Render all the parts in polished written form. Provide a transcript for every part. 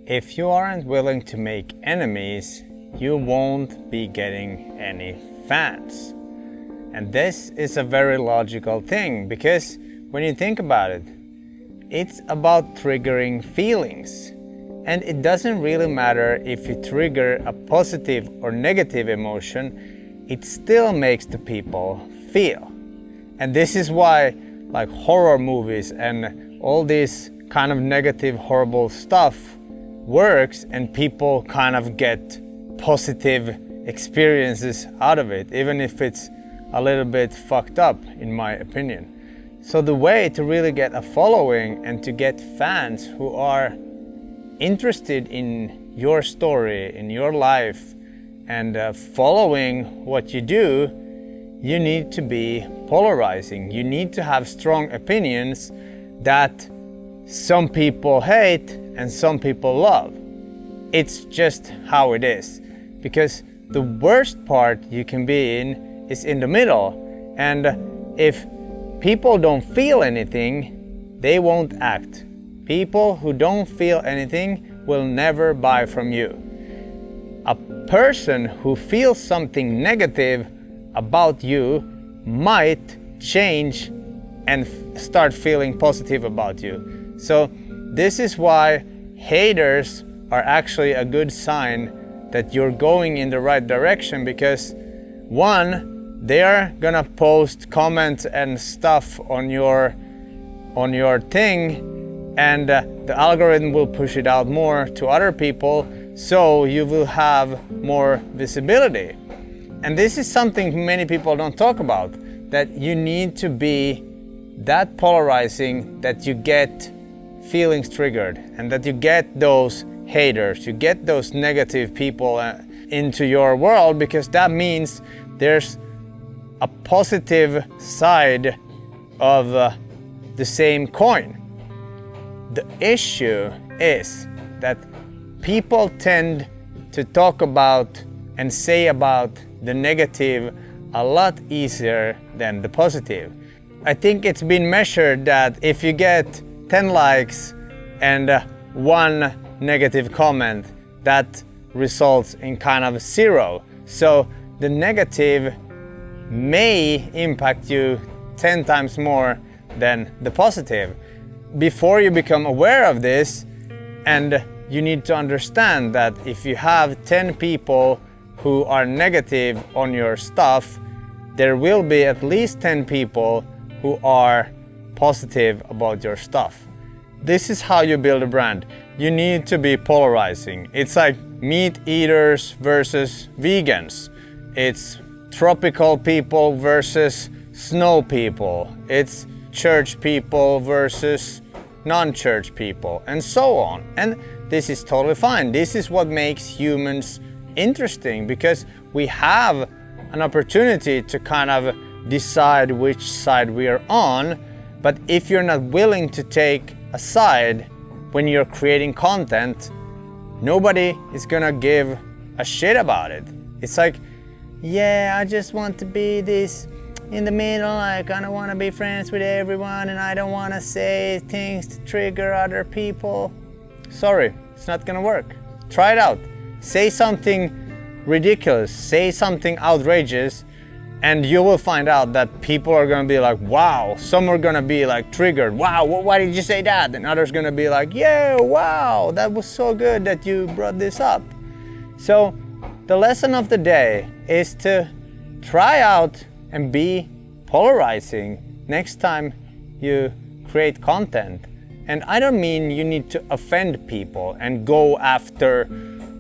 If you aren't willing to make enemies, you won't be getting any fans. And this is a very logical thing, because when you think about it, it's about triggering feelings. And it doesn't really matter if you trigger a positive or negative emotion, it still makes the people feel. And this is why like horror movies and all this kind of negative, horrible stuff works, and people kind of get positive experiences out of it, even if it's a little bit fucked up, in my opinion. So the way to really get a following and to get fans who are interested in your story, in your life, and following what you do, you need to be polarizing. You need to have strong opinions that some people hate and some people love. It's just how it is. Because the worst part you can be in is in the middle. And if people don't feel anything, they won't act. People who don't feel anything will never buy from you. A person who feels something negative about you might change and start feeling positive about you. So this is why haters are actually a good sign that you're going in the right direction, because one, they are gonna post comments and stuff on your thing, and the algorithm will push it out more to other people, so you will have more visibility. And this is something many people don't talk about, that you need to be that polarizing that you get feelings triggered, and that you get those haters, you get those negative people into your world, because that means there's a positive side of the same coin. The issue is that people tend to talk about and say about the negative a lot easier than the positive. I think it's been measured that if you get 10 likes and one negative comment, that results in kind of 0. So the negative may impact you 10 times more than the positive. Before you become aware of this, and you need to understand that if you have 10 people who are negative on your stuff, there will be at least 10 people who are positive about your stuff. This is how you build a brand. You need to be polarizing. It's like meat eaters versus vegans. It's tropical people versus snow people. It's church people versus non-church people, and so on. And this is totally fine. This is what makes humans interesting, because we have an opportunity to kind of decide which side we are on. But if you're not willing to take a side when you're creating content, nobody is gonna give a shit about it. It's like, yeah, I just want to be this in the middle, like I don't want to be friends with everyone, and I don't want to say things to trigger other people. Sorry, it's not gonna work. Try it out. Say something ridiculous, say something outrageous, and you will find out that people are gonna be like, wow. Some are gonna be like triggered, wow, why did you say that? And others gonna be like, yeah, wow, that was so good that you brought this up. So the lesson of the day is to try out and be polarizing next time you create content. And I don't mean you need to offend people and go after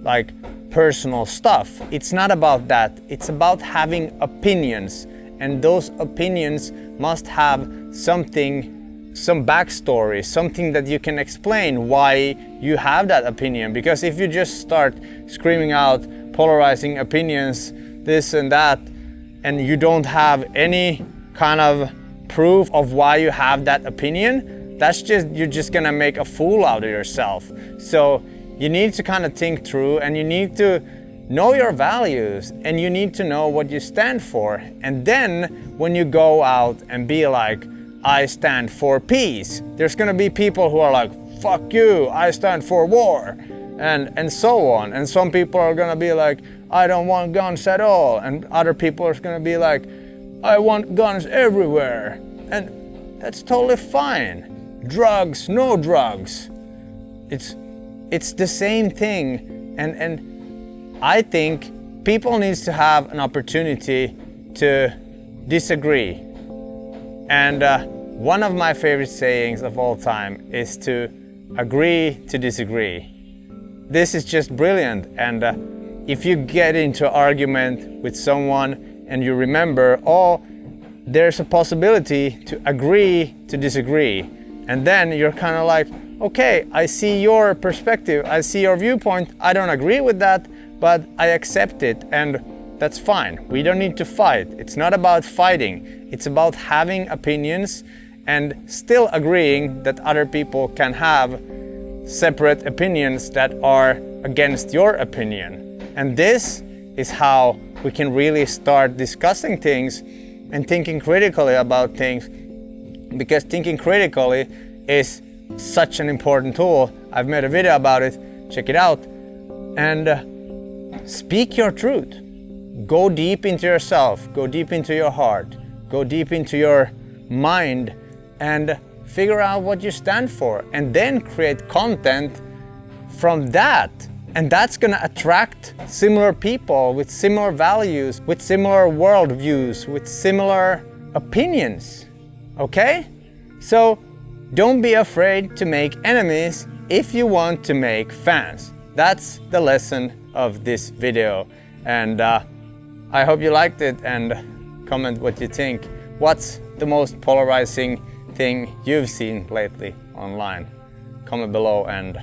like personal stuff. It's not about that. It's about having opinions, and those opinions must have something, some backstory, something that you can explain why you have that opinion. Because if you just start screaming out polarizing opinions, this and that, and you don't have any kind of proof of why you have that opinion, you're just gonna make a fool out of yourself. So you need to kind of think through, and you need to know your values, and you need to know what you stand for. And then when you go out and be like, I stand for peace, there's gonna be people who are like, fuck you, I stand for war. and so on. And some people are gonna be like, I don't want guns at all, and other people are gonna be like, I want guns everywhere. And that's totally fine. Drugs, no drugs. It's the same thing. And I think people needs to have an opportunity to disagree. And one of my favorite sayings of all time is to agree to disagree. This is just brilliant. And if you get into an argument with someone and you remember, oh, there's a possibility to agree to disagree. And then you're kind of like, okay, I see your perspective, I see your viewpoint, I don't agree with that, but I accept it, and that's fine. We don't need to fight. It's not about fighting. It's about having opinions and still agreeing that other people can have separate opinions that are against your opinion. And this is how we can really start discussing things and thinking critically about things, because thinking critically is such an important tool. I've made a video about it, check it out. And speak your truth. Go deep into yourself, go deep into your heart, go deep into your mind, and figure out what you stand for, and then create content from that. And that's gonna attract similar people with similar values, with similar worldviews, with similar opinions, okay? So don't be afraid to make enemies if you want to make fans. That's the lesson of this video. And I hope you liked it, and comment what you think. What's the most polarizing thing you've seen lately online? Comment below and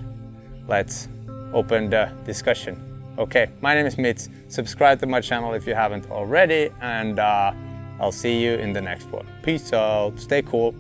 let's open the discussion. Okay, my name is Mits. Subscribe to my channel if you haven't already, and I'll see you in the next one. Peace out, stay cool.